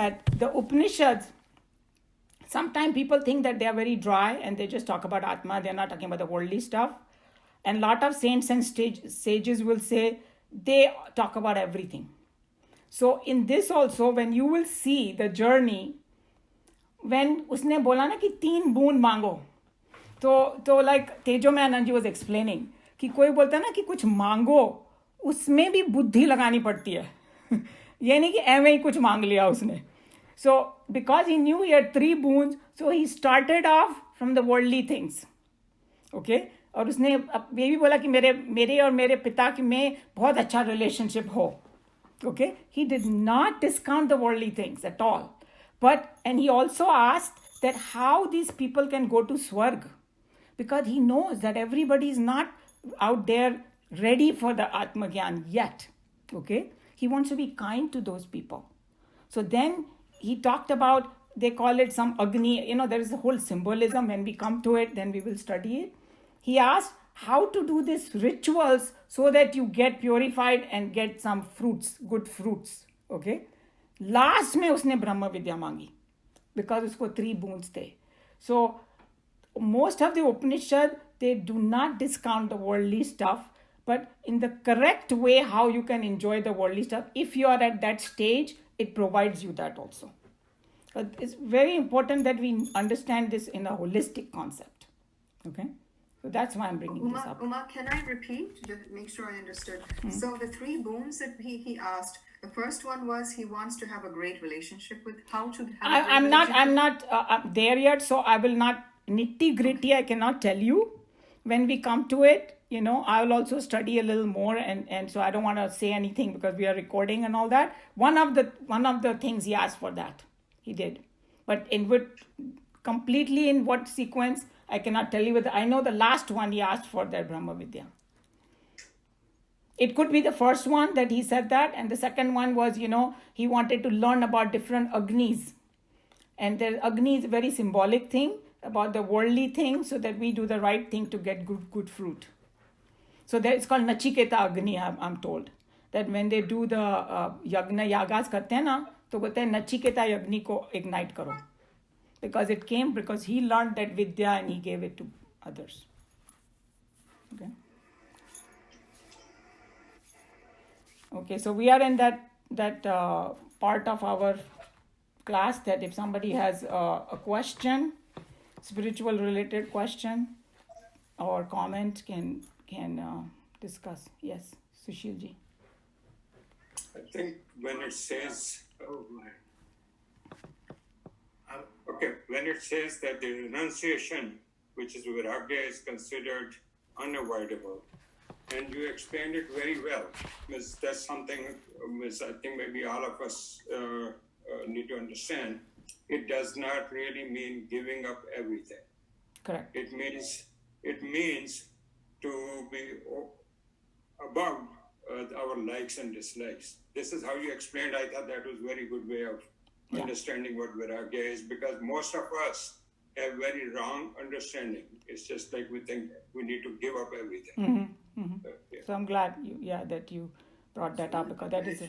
that the Upanishads, sometimes people think that they are very dry and they just talk about Atma, they're not talking about the worldly stuff. And a lot of saints and sages will say they talk about everything. So in this also, when you will see the journey, when उसने बोला ना कि 3 बूंद मांगो, तो like तेजो में Anand ji was explaining कि कोई बोलता है ना कि कुछ मांगो, उसमें भी बुद्धि लगानी पड़ती है. ये नहीं कि ऐਵੇਂ ही कुछ मांग लिया उसने. So because he knew he had 3 boons, so he started off from the worldly things. Okay? और उसने ये भी बोला कि मेरे और मेरे पिता की में बहुत अच्छा relationship हो. Okay? He did not discount the worldly things at all. And he also asked that how these people can go to Swarg. Because he knows that everybody is not out there ready for the Atma Gyan yet. Okay? He wants to be kind to those people. So then he talked about, they call it some Agni. There is a whole symbolism. When we come to it, then we will study it. He asked how to do these rituals so that you get purified and get some fruits, good fruits. Okay? Last में उसने ब्रह्म विद्या मांगी because उसको 3 boons थे. So most of the Upanishad, they do not discount the worldly stuff, but in the correct way how you can enjoy the worldly stuff, if you are at that stage, it provides you that also. But it's very important that we understand this in a holistic concept. Okay? So that's why I'm bringing this up. Uma, can I repeat to make sure I understood? So the 3 boons that he asked, the first one was he wants to have a great relationship with how to have I'm not there yet, so I will not nitty gritty. I cannot tell you. When we come to it, I will also study a little more, and so I don't want to say anything because we are recording and all that. One of the things he asked for that, he did, but completely in what sequence I cannot tell you. But I know the last one he asked for that Brahma Vidya. It could be the first one that he said that, and the second one was, he wanted to learn about different Agnis. And the Agni is a very symbolic thing about the worldly thing, so that we do the right thing to get good fruit. So it's called Nachiketa Agni, I'm told. That when they do the Yagna Yagas karte hain na, to bolte hain Nachiketa Agni ko ignite karo. Because he learned that Vidya and he gave it to others. Okay. Okay, so we are in that part of our class that if somebody has a question, spiritual related question or comment, can discuss. Yes, Sushil ji. I think when it says, when it says that the renunciation, which is Viragya, is considered unavoidable, and you explained it very well. That's something, I think maybe all of us need to understand. It does not really mean giving up everything. Correct. It means to be above our likes and dislikes. This is how you explained. I thought that was a very good way of understanding what Viragya is, because most of us have very wrong understanding. It's just like we think we need to give up everything. Mm-hmm, mm-hmm. So I'm glad that you brought that up, because that is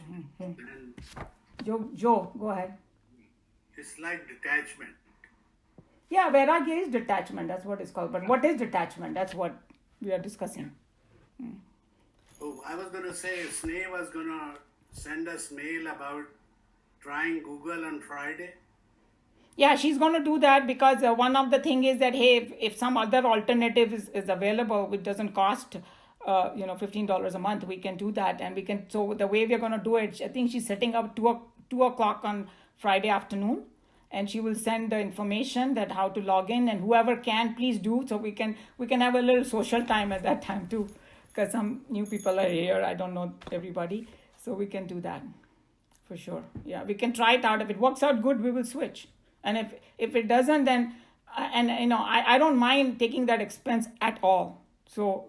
Joe, go ahead. It's like detachment. Yeah, Vairagya is detachment. That's what it's called. But what is detachment? That's what we are discussing. Oh, I was going to say, Sneh was going to send us mail about trying Google on Friday. Yeah, she's going to do that, because one of the thing is that, hey, if some other alternative is available, which doesn't cost, $15 a month, we can do that. And we can, so the way we're going to do it, I think she's setting up 2 o'clock on Friday afternoon, and she will send the information that how to log in, and whoever can, please do, so we can have a little social time at that time too, because some new people are here. I don't know everybody, so we can do that for sure. Yeah, we can try it out. If it works out good, we will switch, and if it doesn't, then I don't mind taking that expense at all. So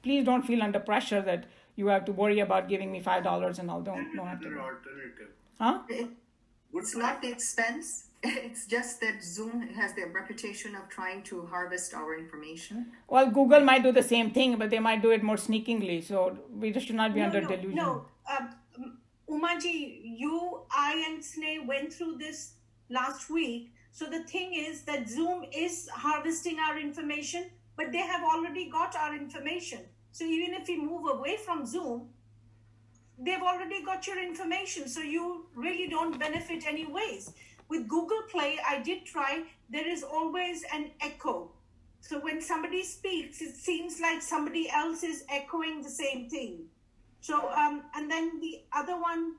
please don't feel under pressure that you have to worry about giving me $5 and all. Don't have to. Alternative. Huh? It's not the expense. It's just that Zoom has the reputation of trying to harvest our information. Well, Google might do the same thing, but they might do it more sneakingly. So we just should not be under delusion. No. Umaji, you, I, and Sneh went through this last week. So the thing is that Zoom is harvesting our information, but they have already got our information. So even if we move away from Zoom, they've already got your information. So you really don't benefit anyways. With Google Play, I did try, there is always an echo. So when somebody speaks, it seems like somebody else is echoing the same thing. So, and then the other one,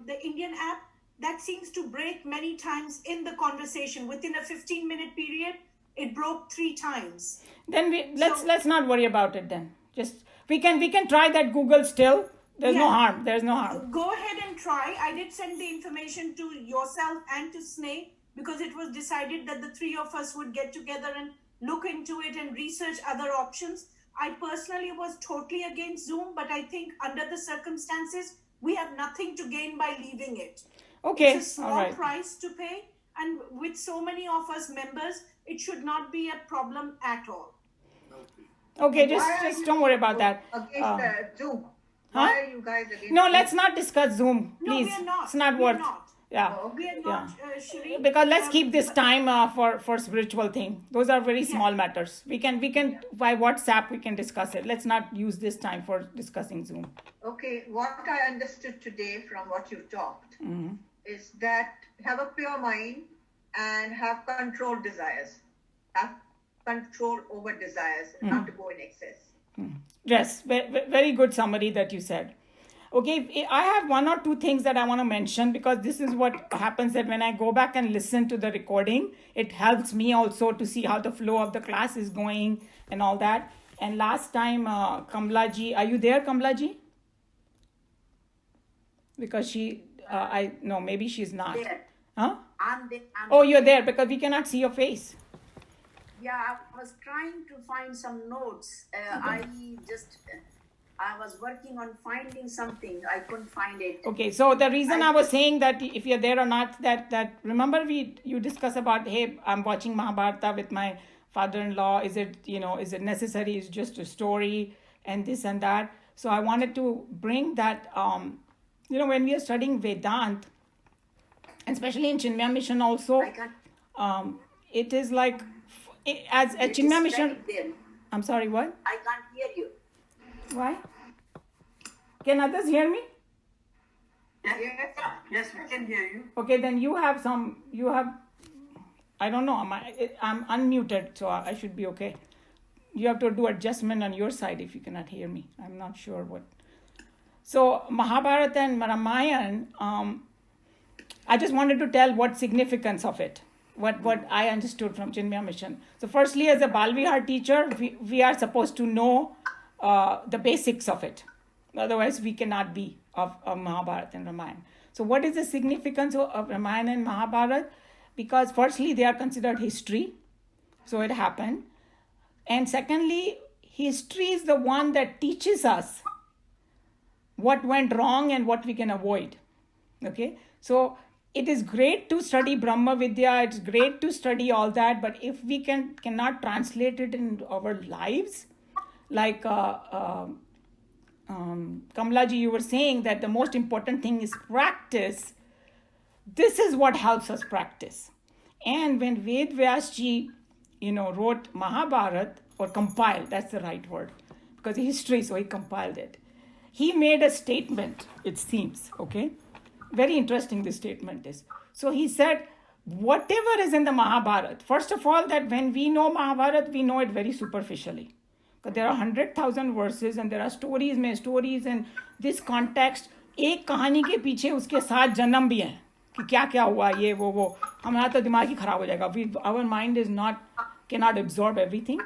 the Indian app, that seems to break many times in the conversation. Within a 15-minute period, it broke 3 times. Then let's not worry about it then. Just we can try that Google still. There's no harm. There's no harm. Go ahead and try. I did send the information to yourself and to Sneh because it was decided that the 3 of us would get together and look into it and research other options. I personally was totally against Zoom, but I think under the circumstances, we have nothing to gain by leaving it. Okay, It's a small price to pay, and with so many of us members, it should not be a problem at all. Okay, just don't worry about that. Against Zoom. Why are you guys against No, Zoom? let's not discuss Zoom, please. No, we are not. It's not We are worth. not. Yeah. We are not, Shireen. Because let's keep this time for spiritual thing. Those are very small matters. We can by WhatsApp we can discuss it. Let's not use this time for discussing Zoom. Okay, what I understood today from what you talked is that have a pure mind and have controlled desires. Have control over desires, not to go in excess. Yes, very good summary that you said. Okay, I have 1 or 2 things that I want to mention because this is what happens that when I go back and listen to the recording, it helps me also to see how the flow of the class is going and all that. And last time, Kamla ji, are you there, Kamla ji? Because no, maybe she's not. There. Huh? I'm there. Oh, you're there because we cannot see your face. Yeah, I was trying to find some notes. I was working on finding something. I couldn't find it. Okay, so the reason I was saying that if you're there or not, that remember you discuss about, hey, I'm watching Mahabharata with my father-in-law. Is it necessary? Is just a story and this and that. So I wanted to bring that, when we are studying Vedant, and especially in Chinmaya Mission also, it is like, as a Chinmaya Mission. I'm sorry, what? I can't hear you. Why? Can others hear me? Yes, we can hear you. Okay, then I don't know, I'm unmuted, so I should be okay. You have to do adjustment on your side if you cannot hear me. I'm not sure what. So Mahabharata and Ramayana, I just wanted to tell what significance of it, what I understood from Chinmaya Mission. So firstly, as a Balvihar teacher, we are supposed to know the basics of it. Otherwise, we cannot be of Mahabharata and Ramayana. So what is the significance of Ramayana and Mahabharata? Because firstly, they are considered history. So it happened. And secondly, history is the one that teaches us what went wrong and what we can avoid. Okay? So it is great to study Brahma Vidya. It's great to study all that. But if we cannot translate it in our lives, like Kamla ji, you were saying that the most important thing is practice. This is what helps us practice. And when Ved Vyas ji, wrote Mahabharata, or compiled, that's the right word, because history, so he compiled it. He made a statement, it seems, okay? Very interesting this statement is. So he said, whatever is in the Mahabharata, first of all, that when we know Mahabharata, we know it very superficially. But there are 100,000 verses and there are stories and this context, एक कहानी के पीछे उसके 7 जन्म भी हैं कि क्या क्या हुआ ये वो हमारा तो दिमाग ही खराब हो जाएगा. Our mind cannot absorb everything.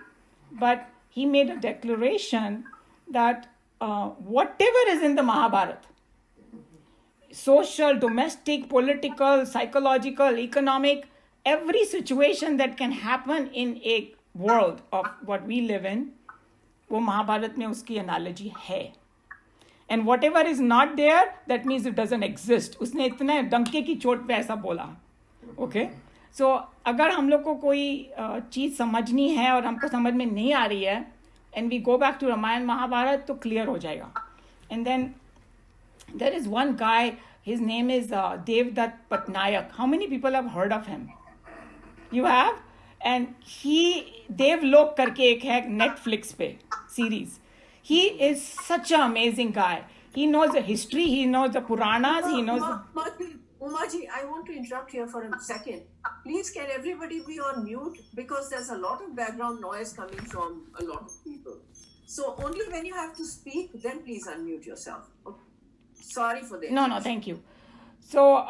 But he made a declaration that whatever is in the Mahabharata, social, domestic, political, psychological, economic, every situation that can happen in a world of what we live in, वो महाभारत में उसकी analogy है. And whatever is not there, that means it doesn't exist. उसने इतने डंके की चोट पे ऐसा बोला. Okay? So अगर हम लोग को कोई चीज़ समझनी है और हमको समझ में नहीं आ रही है, and we go back to Ramayan Mahabharat, तो clear हो जाएगा. And then There is one guy, his name is Devdutt Patnaik. How many people have heard of him? You have? And he, Devlok करके एक है Netflix पे series. He is such an amazing guy. He knows the history, he knows the Puranas, he knows the... Umaji, I want to interrupt here for a second. Please, can everybody be on mute? Because there's a lot of background noise coming from a lot of people. So only when you have to speak, then please unmute yourself. Okay. Sorry for the No, thank you. So,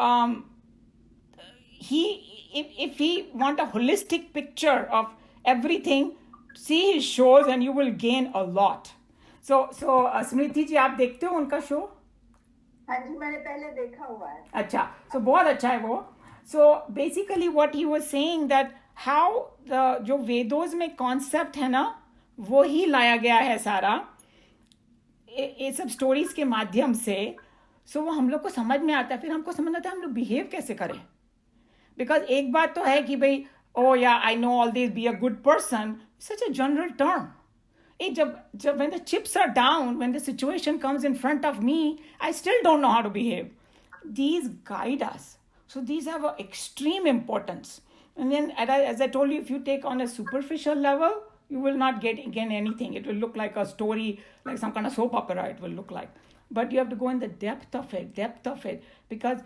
if he want a holistic picture of everything, see his shows and you will gain a lot. So स्मृति जी आप देखते हो उनका show? हाँ जी मैंने पहले देखा हुआ है. अच्छा, so बहुत अच्छा है वो. So basically what he was saying that how the जो वेदों में concept है ना वो ही लाया गया है सारा ये सब स्टोरीज के माध्यम से. सो वो हम लोग को समझ में आता है, फिर हमको समझ आता है हम लोग बिहेव कैसे करें. बिकॉज एक बात तो है कि भाई ओ या I know all this be a good person, such a general term. It जब when the chips are down, when the situation comes in front of me, I still don't know how to behave. These guide us. So these have an extreme importance. And then, as I told you, if you take on a superficial level, you will not get again anything. It will look like a story, like some kind of soap opera. It will look like, but you have to go in the depth of it, because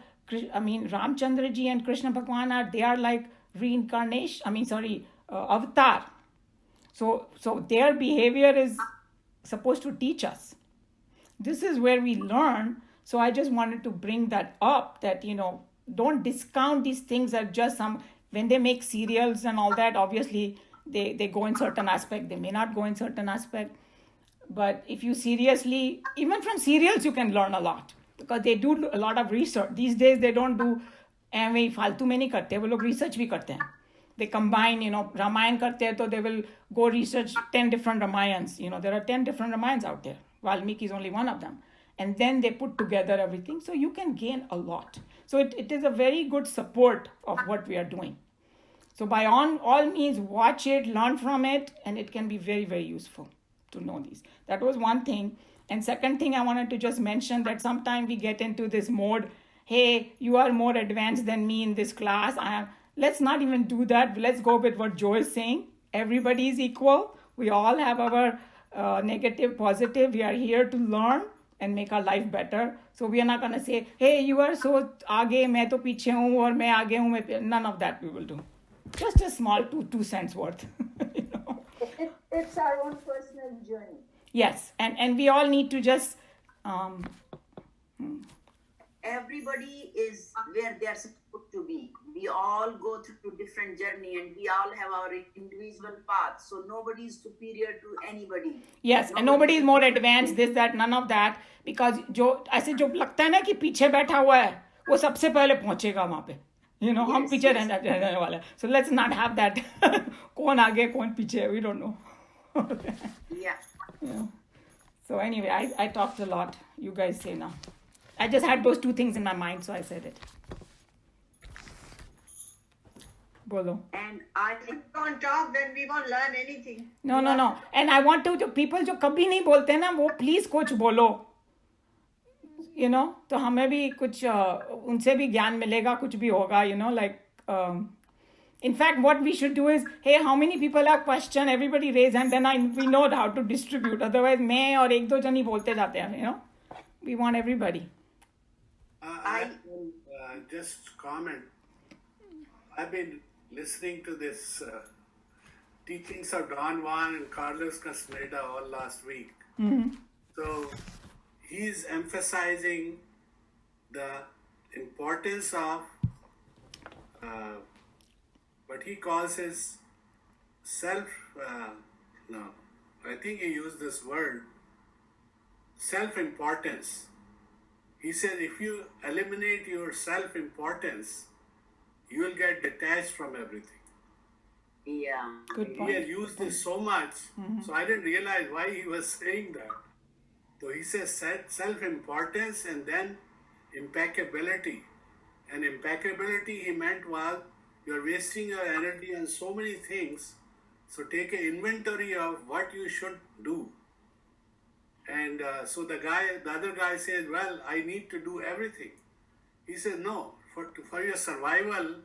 I mean, Ramchandra ji and Krishna Bhagwan they are like reincarnation. Avatar. So their behavior is supposed to teach us. This is where we learn. So I just wanted to bring that up, that don't discount these things as just some. When they make serials and all that, obviously they go in certain aspect, they may not go in certain aspect. But if you seriously, even from serials you can learn a lot, because they do a lot of research. These days they don't do ऐਵੇਂ फालतू में नहीं करते, वो लोग research भी करते हैं. They combine, Ramayana करते हैं तो they will go research 10 different Ramayans. There are 10 different Ramayans out there. Valmiki is only one of them. And then they put together everything. So you can gain a lot. So it is a very good support of what we are doing. So by all means, watch it, learn from it, and it can be very, very useful to know these. That was one thing. And second thing I wanted to just mention, that sometimes we get into this mode, hey, you are more advanced than me in this class. Let's not even do that. Let's go with what Joe is saying. Everybody is equal. We all have our negative, positive. We are here to learn and make our life better. So we are not going to say, hey, you are so आगे, मैं तो पीछे हूँ और मैं आगे हूँ. None of that we will do. Just a small 2 cents worth. It's our own personal journey. Yes, and we all need to just... Everybody is where they are supposed to be. We all go through different journey and we all have our individual paths. So nobody is superior to anybody. Yes, and nobody is more advanced, this, that, none of that. Because ऐसे जो लगता है ना कि पीछे बैठा हुआ है, वो सबसे पहले पहुंचेगा वहाँ पे. हम पीछे रहने वाले. So let's not have that. कौन आगे, कौन पीछे, we don't know. Yeah. So anyway, I talked a lot. You guys say now. I just had those 2 things in my mind, so I said it. Bolo. And I If we don't talk, then we won't learn anything. No. And I want to, people जो कभी नहीं बोलते ना, वो please कुछ बोलो. तो हमें भी कुछ उनसे भी ज्ञान मिलेगा, कुछ भी होगा, like... in fact, what we should do is, hey, how many people have question? Everybody raise hand, then we know how to distribute. Otherwise, मैं और 1-2 जन ही बोलते जाते हैं, We want everybody. I just comment. I've been listening to this teachings of Don Juan and Carlos Castaneda all last week. Mm-hmm. So he's emphasizing the importance of what he calls his I think he used this word, self-importance. He said if you eliminate your self-importance, you will get detached from everything. Yeah. Good point. He had used this so much, so I didn't realize why he was saying that. So he says self-importance and then impeccability. And impeccability, he meant was you're wasting your energy on so many things. So take an inventory of what you should do. And so the other guy says, well, I need to do everything. He says, no, for your survival,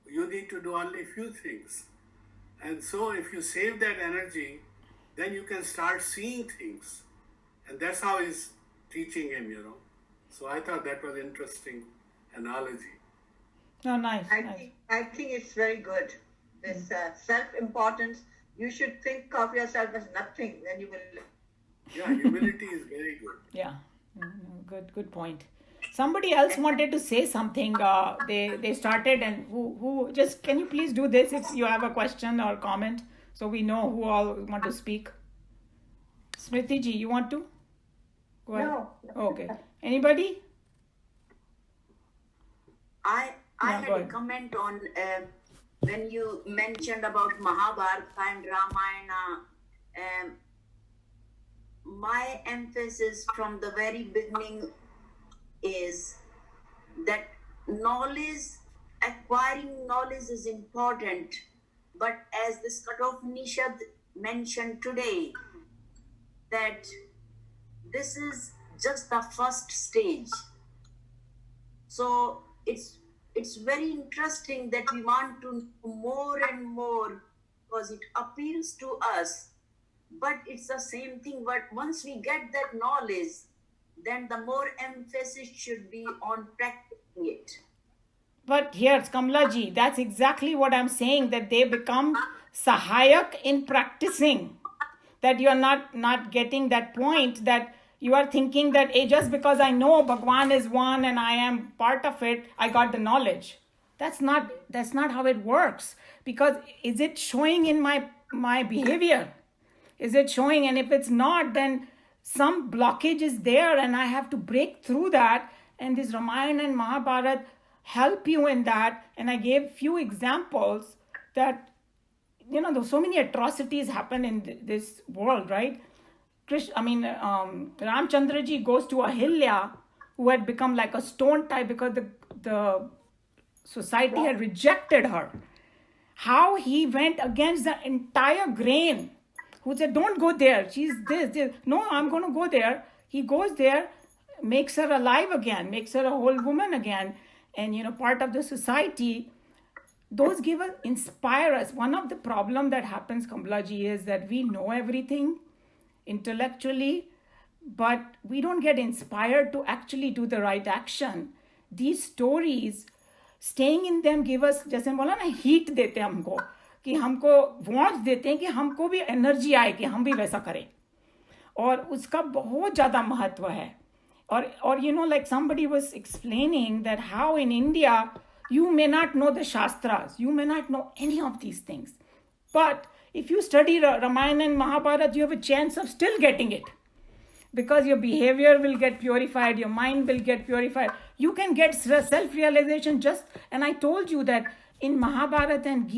you need to do only few things. And so if you save that energy, then you can start seeing things. And that's how he's teaching him, you know. So I thought that was interesting analogy. Oh, nice. I think it's very good. This self-importance, you should think of yourself as nothing, then you will. Yeah, humility is very good. Yeah, good point. Somebody else wanted to say something. They started, and who just, can you please do this if you have a question or comment, so we know who all want to speak. Smriti ji, you want to go ahead? No. Okay. Anybody? I Yeah, had go a ahead. comment on when you mentioned about Mahabharata and Ramayana. My emphasis from the very beginning is that acquiring knowledge is important, but as this Kathopanishad mentioned today, that this is just the first stage. So it's very interesting that we want to know more and more because it appeals to us, but it's the same thing. But once we get that knowledge, then the more emphasis should be on practicing it. But here's Kamla ji, that's exactly what I'm saying, that they become sahayak in practicing. That you are not getting that point, that you are thinking that just because I know Bhagwan is one and I am part of it, I got the knowledge. That's not how it works. Because is it showing in my behavior? Is it showing? And if it's not, then some blockage is there and I have to break through that. And this Ramayana and Mahabharata help you in that. And I gave few examples that, there's so many atrocities happen in this world, right? Ramchandra ji goes to Ahilya, who had become like a stone type because the society had rejected her. How he went against the entire grain, who said, don't go there, she's this. No, I'm going to go there. He goes there, makes her alive again, makes her a whole woman again, and part of the society. Those inspire us. One of the problem that happens, Kamlaji, is that we know everything intellectually, but we don't get inspired to actually do the right action. These stories, staying in them give us, जैसे बोला ना, heat देते हैं हमको, कि हमको warmth देते हैं कि हमको भी energy आए कि हम भी वैसा करें, और उसका बहुत ज़्यादा महत्व है. और like somebody was explaining that how in India you may not know the Shastras, you may not know any of these things, but if you study Ramayana and Mahabharata, you have a chance of still getting it, because your behavior will get purified, your mind will get purified. You can get self-realization and I told you that in Mahabharata and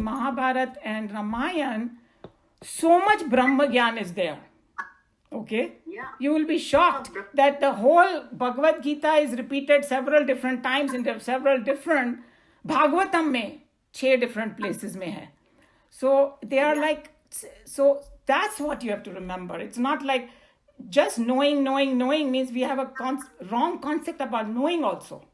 Mahabharata and Ramayana, so much Brahma Gyan is there. Okay? Yeah. You will be shocked that the whole Bhagavad Gita is repeated several different times in several different Bhagavatam mein 6 different places mein hai. So they are so that's what you have to remember. It's not like just knowing means we have a wrong concept about knowing also.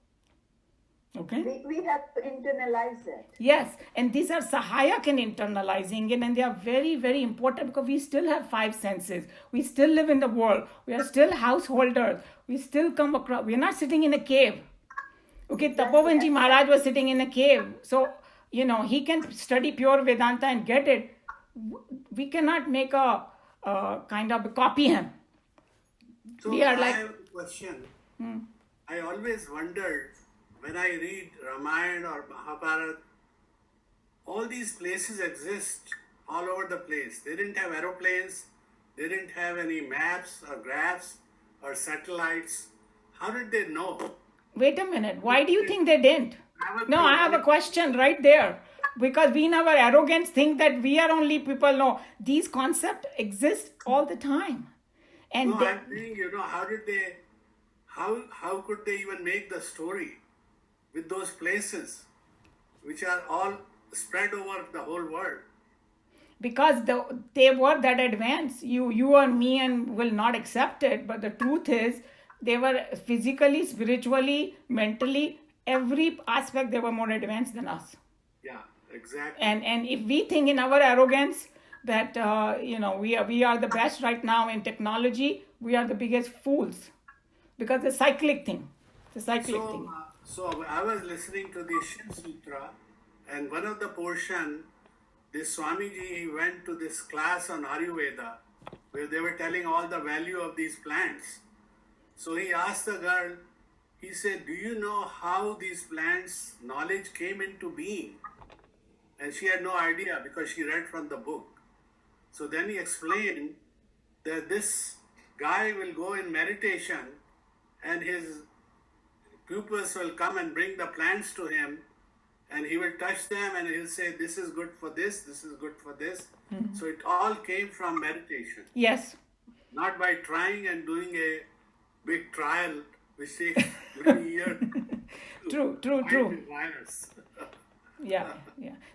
Okay? We have to internalize that. Yes, and these are sahayak in internalizing it, and they are very, very important because we still have 5 senses. We still live in the world. We are still householders. We still come across. We are not sitting in a cave. Okay, Tapovanji Maharaj was sitting in a cave. So, he can study pure Vedanta and get it. We cannot make a kind of copy him. So We are I like- have a question. I always wondered when I read Ramayana or Mahabharata, all these places exist all over the place. They didn't have aeroplanes, they didn't have any maps or graphs or satellites. How did they know? Wait a minute. Why do you think they didn't? have No, to- I have a question right there. Because we in our arrogance think that we are only people. No, these concepts exist all the time. And No, they- I'm saying, how did they, how could they even make the story with those places which are all spread over the whole world? because they were that advanced. You and me and will not accept it, but the truth is they were physically, spiritually, mentally, every aspect they were more advanced than us. Yeah, exactly. And if we think in our arrogance that we are the best right now in technology, we are the biggest fools, because the cyclic thing, the cyclic thing. So I was listening to the Shin Sutra, and one of the portion, this Swamiji, he went to this class on Ayurveda, where they were telling all the value of these plants. So he asked the girl, he said, do you know how these plants' knowledge came into being? And she had no idea because she read from the book. So then he explained that this guy will go in meditation and his pupils will come and bring the plants to him, and he will touch them and he'll say, this is good for this is good for this. So it all came from meditation. Yes. Not by trying and doing a big trial, which takes many years. True. Yeah.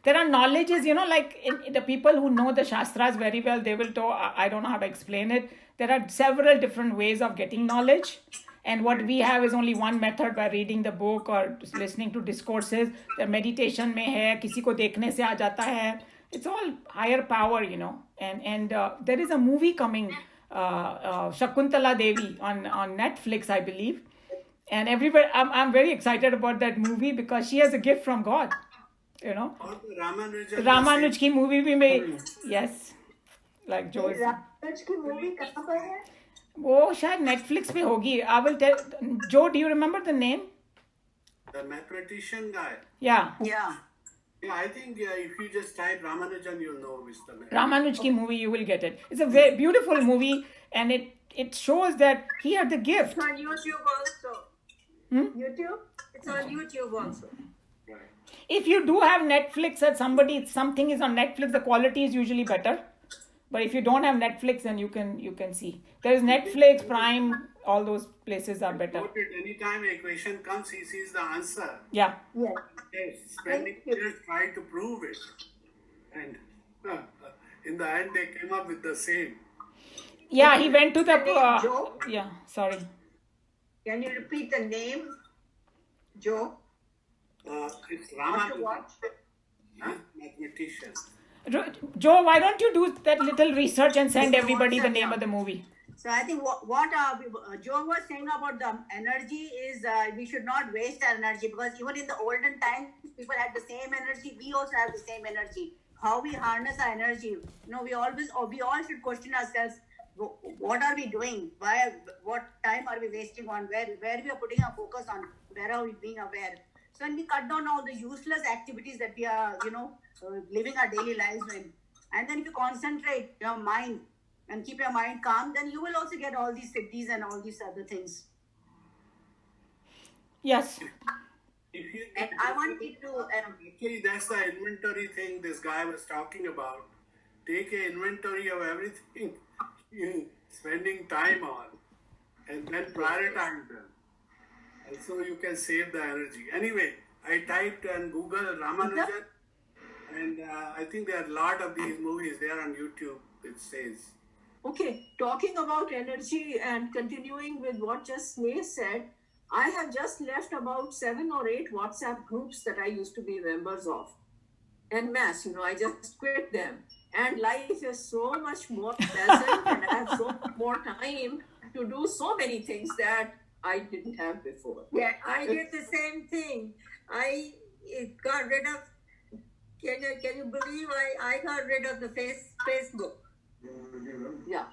There are knowledges, like in the people who know the Shastras very well, they will talk. I don't know how to explain it. There are several different ways of getting knowledge. And what we have is only one method, by reading the book or listening to discourses. The meditation में है, किसी को देखने से आ जाता है. It's all higher power, And there is a movie coming, Shakuntala Devi on Netflix, I believe. And everybody, I'm very excited about that movie because she has a gift from God, Ramanuj की movie भी में, yes, like Joe. Ramanuj की movie कहाँ पर है? वो शायद Netflix पे होगी. I will tell. Joe, do you remember the name? The mathematician guy. Yeah. Yeah. Yeah, I think if you just type Ramanujan, you'll know which the Ramanuj ki movie, you will get it. It's a very beautiful movie, and it shows that he had the gift. It's on YouTube also. YouTube? It's on YouTube also. Right. If you do have Netflix and something is on Netflix, the quality is usually better. But if you don't have Netflix, then you can see. There is Netflix, Prime, all those places are better. Anytime a question comes, he sees the answer. Yeah. Yes. Yes, spending years trying to prove it. And in the end, they came up with the same. Yeah, he went to the... Joe? yeah, sorry. Can you repeat the name, Joe? It's Want to Ramanujan. watch? Mathematician. Joe, why don't you do that little research and send everybody the name of the movie? So I think what Joe was saying about the energy is we should not waste our energy, because even in the olden times, people had the same energy. We also have the same energy. How we harness our energy, we all should question ourselves. What are we doing? What time are we wasting on? Where we are putting our focus on? Where are we being aware? So when we cut down all the useless activities that we are, living our daily lives in, and then if you concentrate your mind and keep your mind calm, then you will also get all these cities and all these other things. Yes. And I wanted to... Actually, that's the inventory thing this guy was talking about. Take an inventory of everything you're spending time on, and then prioritize them. And so you can save the energy. Anyway, I typed on Google Ramanujan, and I think there are a lot of these movies there on YouTube, it says. Okay, talking about energy and continuing with what just Sneh said, I have just left about 7 or 8 WhatsApp groups that I used to be members of. En masse, I just quit them. And life is so much more pleasant, and I have so much more time to do so many things that I didn't have before. Yeah, I did the same thing. I got rid of, can you believe I got rid of the Facebook? Yeah.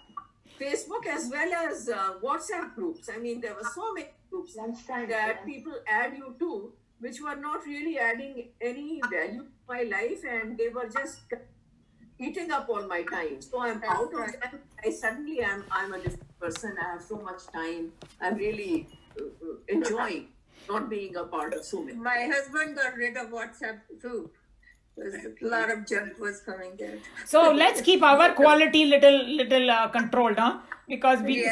Facebook as well as WhatsApp groups. I mean, there were so many groups that people add you to, which were not really adding any value to my life, and they were just eating up all my time. So I'm out of them. I'm a different person. I have so much time. I'm really enjoying not being a part of so many. My husband got rid of WhatsApp too. A lot of junk was coming there. So let's keep our quality little controlled, huh? Because we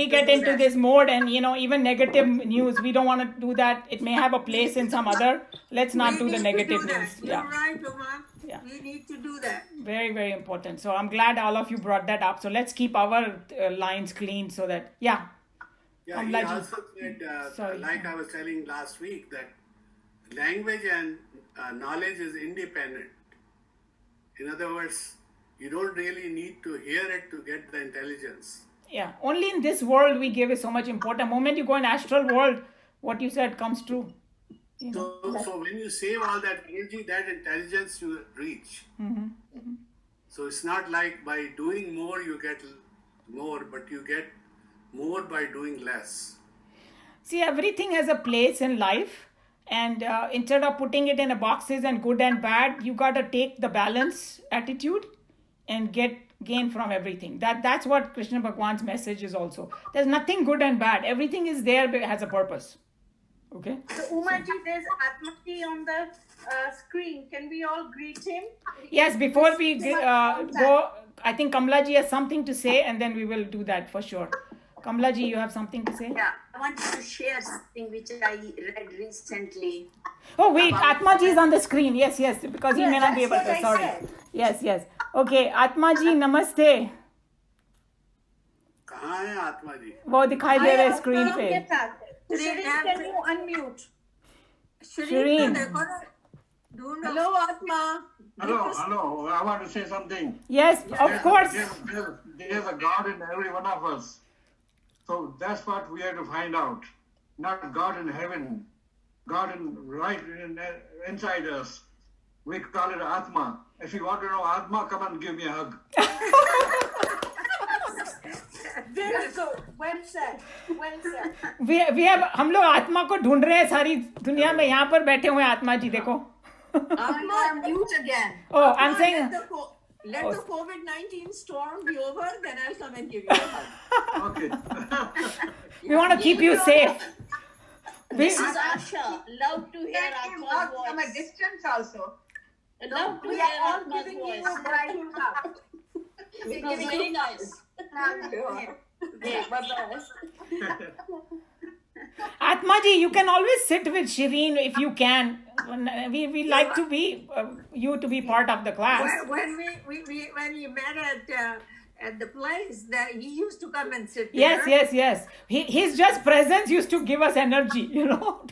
get into this mode, and even negative news, we don't want to do that. It may have a place in some other. Let's not do the negative news. You're right, Uma. Yeah. We need to do that. Very, very important. So I'm glad all of you brought that up. So let's keep our lines clean so that, yeah. Yeah, he Kamlaji. also said, Sorry. like I was telling last week, that language and knowledge is independent. In other words, you don't really need to hear it to get the intelligence. Yeah. Only in this world we give it so much importance. The moment you go in astral world, what you said comes true. You know? So when you save all that energy, that intelligence you reach. So it's not like by doing more you get more, but you get more by doing less. See, everything has a place in life, and instead of putting it in a boxes and good and bad, you got to take the balance attitude and gain from everything. That's what Krishna Bhagwan's message is also. There's nothing good and bad. Everything is there, but it has a purpose. Okay. So Umaji, there's Atmaji on the screen. Can we all greet him? Yes. Before we go, I think Kamlaji has something to say, and then we will do that for sure. Kamlaji, you have something to say? Yeah, I wanted to share something which I read recently. Oh wait, Atmaji is on the screen. Yes, because he may not be able to. Sorry. Yes. Okay, Atmaji, namaste. कहाँ है आत्मा जी? वो दिखाई दे रहे screen पे. Shireen, can you unmute? Shireen. Hello, Atma. Hello. I want to say something. Yes, of course. There's a God in every one of us. So that's what we have to find out. Not God in heaven. God inside us. We call it Atma. If you want to know Atma, come and give me a hug. Very good. Well said. we have हम लोग आत्मा को ढूंढ रहे हैं सारी दुनिया में. यहाँ पर बैठे हुए हैं आत्मा जी, देखो. Atma, mute again. Oh, I'm saying. Let the COVID-19 storm be over, then I'll come and give you a hug. Okay. We want to keep you safe. This is Asha. Love to hear Can you Atma's hug from a voice. distance also? Love to We hear are all Atma's giving you voice. a bridal hug. It was very nice. Okay, bye-bye. Atma ji, you can always sit with Shireen if you can. We like to be you to be part of the class. When we met at the place, that he used to come and sit there. Yes. His just presence used to give us energy, you know.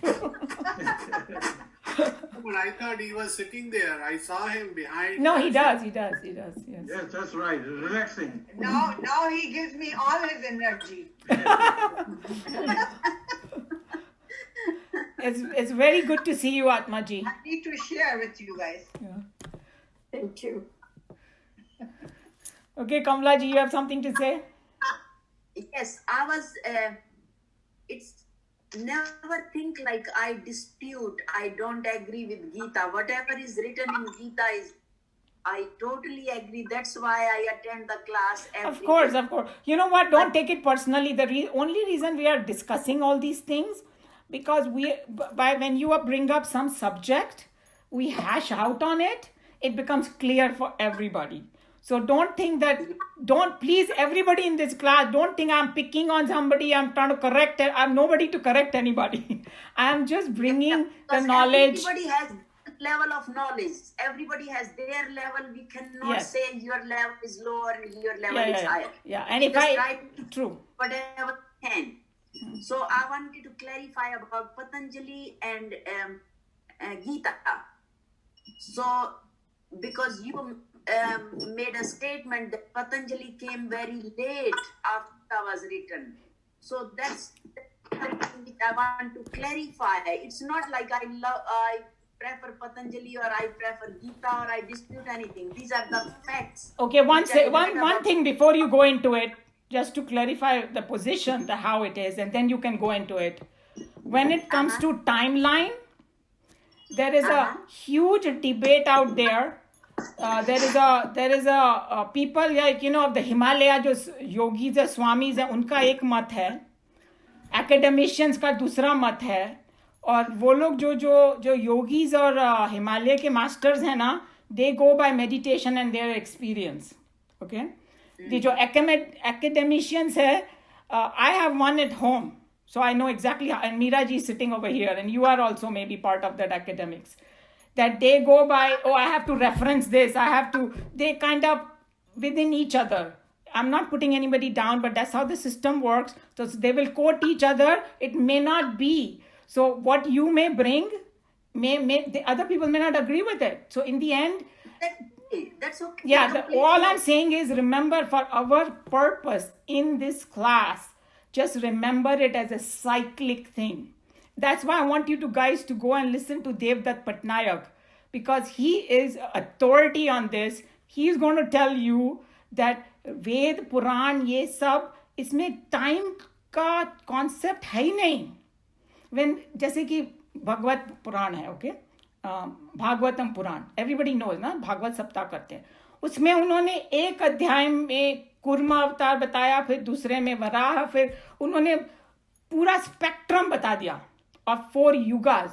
But I thought he was sitting there. I saw him behind. No, he does. Yes. Yes, that's right. Relaxing. Now he gives me all his energy. It's very good to see you, Atma ji. I need to share with you guys. Thank you. Okay, Kamla ji, you have something to say? Yes, I was. It's never think like I dispute. I don't agree with Geeta. Whatever is written in Geeta is. I totally agree. That's why I attend the class every Of course. day. You know what? Don't take it personally. The only reason we are discussing all these things, because when you bring up some subject, we hash out on it. It becomes clear for everybody. So don't think please, everybody in this class, don't think I'm picking on somebody, I'm trying to correct it. I'm nobody to correct anybody. I'm just bringing the Because knowledge. everybody has level of knowledge. Everybody has their level. We cannot say your level is lower and your level is higher. Yeah, and if Just try to true. whatever we can. So I wanted to clarify about Patanjali and Geeta. So because you made a statement that Patanjali came very late after it was written. So that's something which I want to clarify. It's not like I prefer Patanjali or I prefer Geeta or I dispute anything. These are the facts. Okay, one thing before you go into it, just to clarify the position, how it is, and then you can go into it. When it comes to timeline, there is a huge debate out there. There is a people like of the Himalaya, जो yogis और स्वामीज हैं, उनका एक मत है, academicians का दूसरा मत है, और वो लोग जो yogis और हिमालय के masters हैं ना, they go by meditation and their experience. Okay, the जो academicians है, I have one at home, so I know exactly how, and Meera ji is sitting over here, and you are also maybe part of that academics. that they go by, oh, I have to reference this, they kind of within each other. I'm not putting anybody down, but that's how the system works. So they will quote each other. It may not be. So what you may bring, may the other people may not agree with it. So in the end, That's okay. yeah, all I'm saying is, remember, for our purpose in this class, just remember it as a cyclic thing. That's why I want you guys to go and listen to Devdutt Patnaik, because he is authority on this. He is going to tell you that Ved, Puran, ये सब इसमें time का concept है ही नहीं. When जैसे कि भगवत पुराण है, okay, Bhagavatam पुराण, everybody knows ना, भागवत सप्ताह करते हैं. उसमें उन्होंने एक अध्याय में कूर्मा अवतार बताया, फिर दूसरे में वराह, फिर उन्होंने पूरा स्पेक्ट्रम बता दिया of 4 yugas.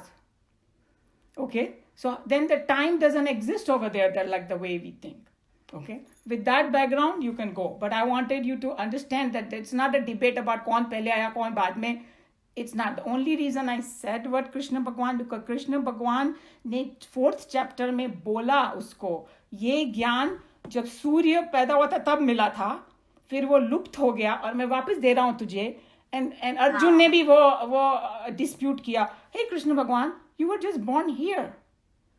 Okay, so then the time doesn't exist over there, that like the way we think. Okay, with that background you can go, but I wanted you to understand that it's not a debate about कौन पहले आया कौन बाद में. It's not. The only reason I said what Krishna Bhagwan, because Krishna Bhagwan ने 4th chapter में बोला उसको, ये ज्ञान जब सूर्य पैदा हुआ था तब मिला था, फिर वो लुप्त हो गया और मैं वापस दे रहा हूँ तुझे. And Arjun ने भी वो dispute किया, hey Krishna Bhagwan, you were just born here.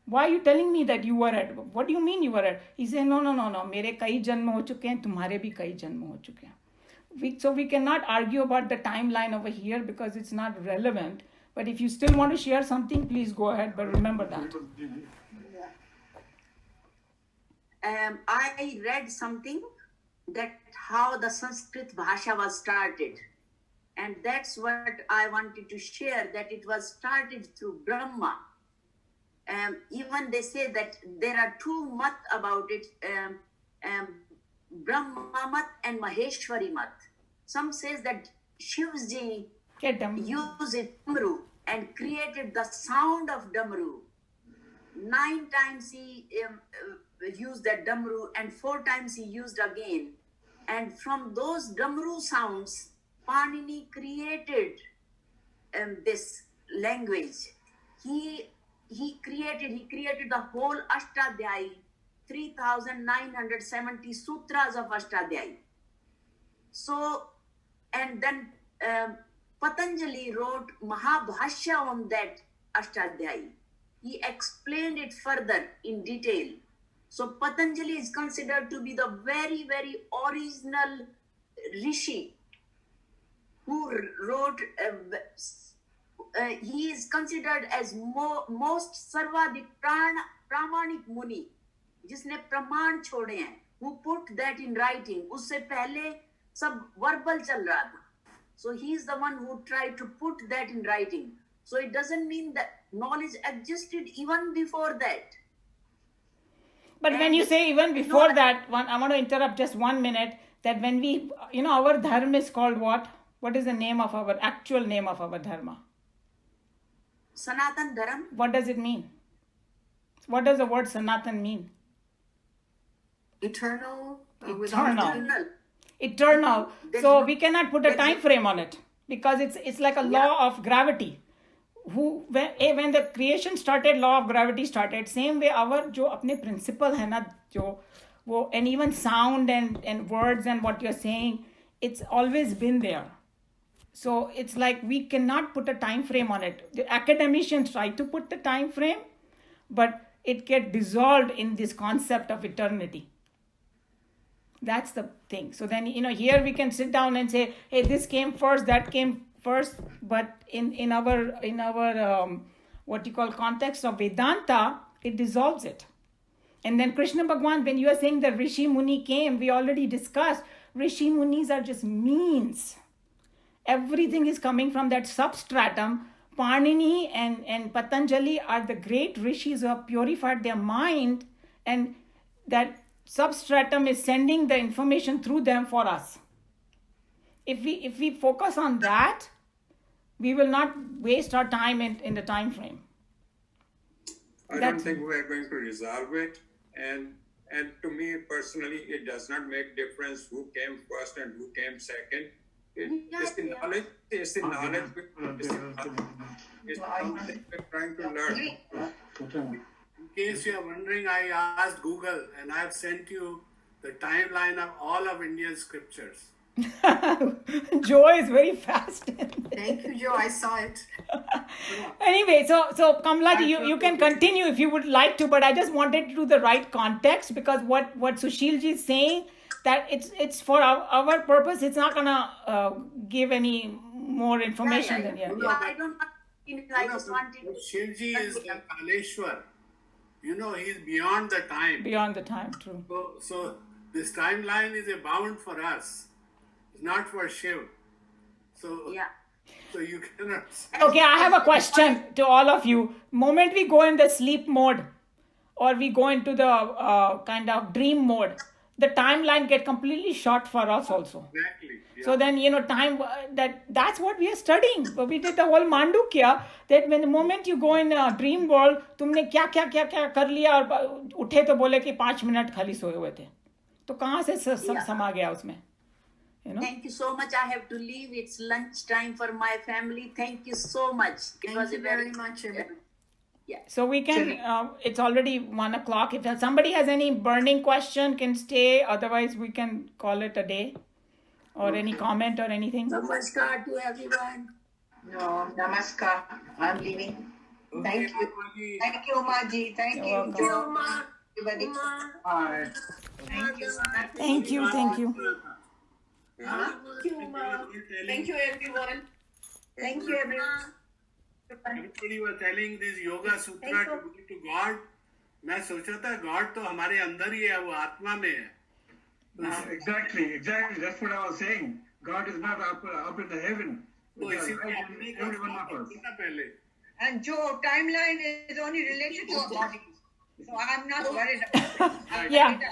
Why are you telling me that you were at? What do you mean you were at? He said, no. मेरे कई जन्म हो चुके हैं, तुम्हारे भी कई जन्म हो चुके हैं. So we cannot argue about the timeline over here because it's not relevant. But if you still want to share something, please go ahead. But remember that. I read something that how the Sanskrit Bhasha was started. And that's what I wanted to share, that it was started through Brahma. Even they say that there are 2 mat about it, Brahma mat and Maheshwari mat. Some says that Shivji used Damru and created the sound of Damru. 9 times he used that Damru and 4 times he used again. And from those Damru sounds, Panini created this language. He created the whole Ashtadhyayi, 3,970 sutras of Ashtadhyayi. So, and then Patanjali wrote Mahabhashya on that Ashtadhyayi. He explained it further in detail. So Patanjali is considered to be the very, very original rishi who wrote, he is considered as most sarvadik pramanik muni, जिसने प्रमाण छोड़े हैं, who put that in writing. उससे पहले सब verbal चल रहा था. So he is the one who tried to put that in writing. So it doesn't mean that knowledge existed even before that. But when you say even before that, I want to interrupt just 1 minute, that when we, our dharma is called what? What is the name of our, actual name of our dharma? Sanatan Dharam. What does it mean? What does the word Sanatan mean? Eternal. Eternal. So we cannot put a time frame on it because it's like a law of gravity. When the creation started, law of gravity started. Same way our जो अपने principle है ना, जो वो, and even sound and words and what you're saying, it's always been there. So it's like we cannot put a time frame on it. The academicians try to put the time frame, but it gets dissolved in this concept of eternity. That's the thing. So then, here we can sit down and say, hey, this came first, that came first. But in our what you call context of Vedanta, it dissolves it. And then Krishna Bhagwan, when you are saying that Rishi Muni came, we already discussed, Rishi Munis are just means. Everything is coming from that substratum. Panini and Patanjali are the great rishis who have purified their mind, and that substratum is sending the information through them for us. If we focus on that, we will not waste our time in the time frame. I don't think we are going to resolve it. And to me personally, it does not make difference who came first and who came second. It's the knowledge. It's the knowledge. It's something we're trying to learn. case you are wondering, I asked Google and I have sent you the timeline of all of Indian scriptures. Joe is very fast. Thank you, Joe. I saw it. Anyway, so Kamlaji, you can continue if you would like to, but I just wanted to do the right context, because what Sushilji is saying, that it's for our purpose. It's not gonna give any more information than I don't I just wanted to. Shivji is Kaleshwar. He's beyond the time. Beyond the time, true. So this timeline is a bound for us. It's not for Shiv. So Yeah. So you cannot. Okay, I have a question to all of you. Moment we go in the sleep mode, or we go into the kind of dream mode, the timeline get completely short for us also. Exactly. Yeah. So then, time, that's what we are studying. So we did the whole Mandukya, that when the moment you go in a dream world, तुमने क्या कर लिया और उठे तो बोले कि 5 minute खाली सोए हुए थे. तो कहाँ से सब समा गया उसमें? Thank you so much. I have to leave. It's lunch time for my family. Thank you so much. Thank you very much, everyone. Yeah. So we can, it's already 1 o'clock. If somebody has any burning question, can stay. Otherwise, we can call it a day. Or any comment or anything. Namaskar to everyone. No, namaskar. I'm leaving. Thank you. Thank you, Maji. Thank you, welcome. Joe. Uma, Everybody. Uma, Bye. Thank you. Thank you. Thank you, Uma. Thank you, everyone. Thank you, everyone. Everybody was telling this yoga sutra to go to God. मैं सोचा था God तो हमारे अंदर ही है, वो आत्मा में है. Exactly. That's what I was saying. God is not up in the heaven. तो He is इसी को right अपने in को every one of us. सोचना पहले. And Joe, timeline is only related to our body. So I'm not worried about it. I Yeah. need a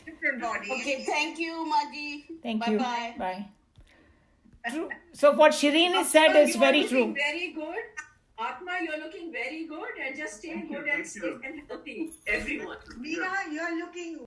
different body. Okay, thank you, Maji. Thank you. Bye-bye. Bye. True. So what Shireen said is very true. Very good. Atma, you're looking very good, and just stay good and Thank you. safe and healthy, everyone. Meena, you're looking